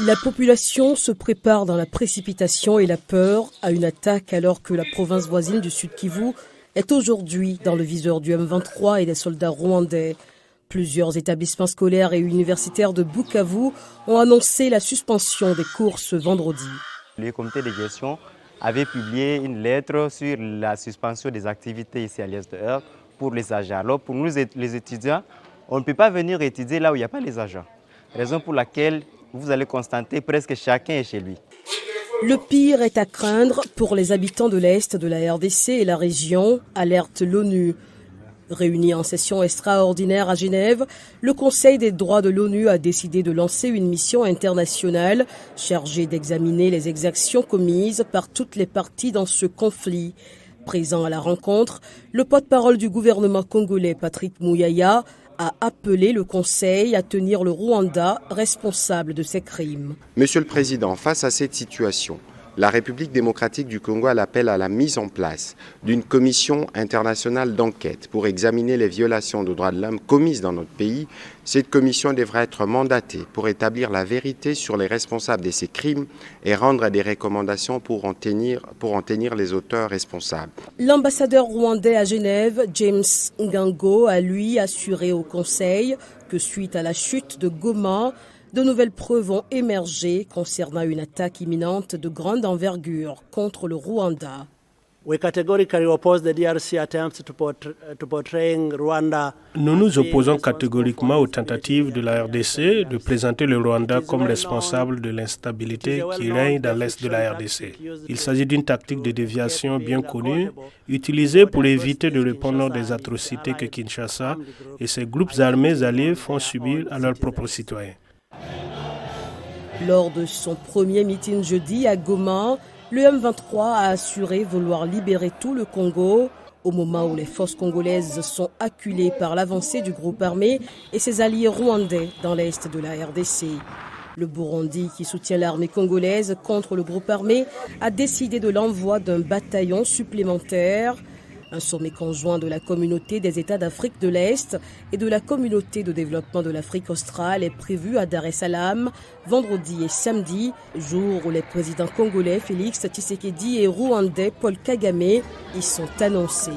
La population se prépare dans la précipitation et la peur à une attaque alors que la province voisine du Sud Kivu est aujourd'hui dans le viseur du M23 et des soldats rwandais. Plusieurs établissements scolaires et universitaires de Bukavu ont annoncé la suspension des cours ce vendredi. Le comité de gestion avait publié une lettre sur la suspension des activités ici à l'ISDR pour les agents. Alors pour nous les étudiants, on ne peut pas venir étudier là où il n'y a pas les agents. Raison pour laquelle vous allez constater presque chacun est chez lui. Le pire est à craindre pour les habitants de l'Est de la RDC et la région, alerte l'ONU. Réuni en session extraordinaire à Genève, le Conseil des droits de l'ONU a décidé de lancer une mission internationale chargée d'examiner les exactions commises par toutes les parties dans ce conflit. Présent à la rencontre, le porte-parole du gouvernement congolais Patrick Muyaya a appelé le Conseil à tenir le Rwanda responsable de ces crimes. Monsieur le Président, face à cette situation, la République démocratique du Congo appelle à la mise en place d'une commission internationale d'enquête pour examiner les violations des droits de l'homme commises dans notre pays. Cette commission devra être mandatée pour établir la vérité sur les responsables de ces crimes et rendre des recommandations pour en tenir les auteurs responsables. L'ambassadeur rwandais à Genève, James Ngango, a lui assuré au Conseil que suite à la chute de Goma, de nouvelles preuves ont émergé concernant une attaque imminente de grande envergure contre le Rwanda. Nous nous opposons catégoriquement aux tentatives de la RDC de présenter le Rwanda comme responsable de l'instabilité qui règne dans l'est de la RDC. Il s'agit d'une tactique de déviation bien connue, utilisée pour éviter de répondre des atrocités que Kinshasa et ses groupes armés alliés font subir à leurs propres citoyens. Lors de son premier meeting jeudi à Goma, le M23 a assuré vouloir libérer tout le Congo au moment où les forces congolaises sont acculées par l'avancée du groupe armé et ses alliés rwandais dans l'est de la RDC. Le Burundi, qui soutient l'armée congolaise contre le groupe armé, a décidé de l'envoi d'un bataillon supplémentaire. Un sommet conjoint de la communauté des États d'Afrique de l'Est et de la communauté de développement de l'Afrique australe est prévu à Dar es Salaam vendredi et samedi, jour où les présidents congolais Félix Tshisekedi et rwandais Paul Kagame y sont annoncés.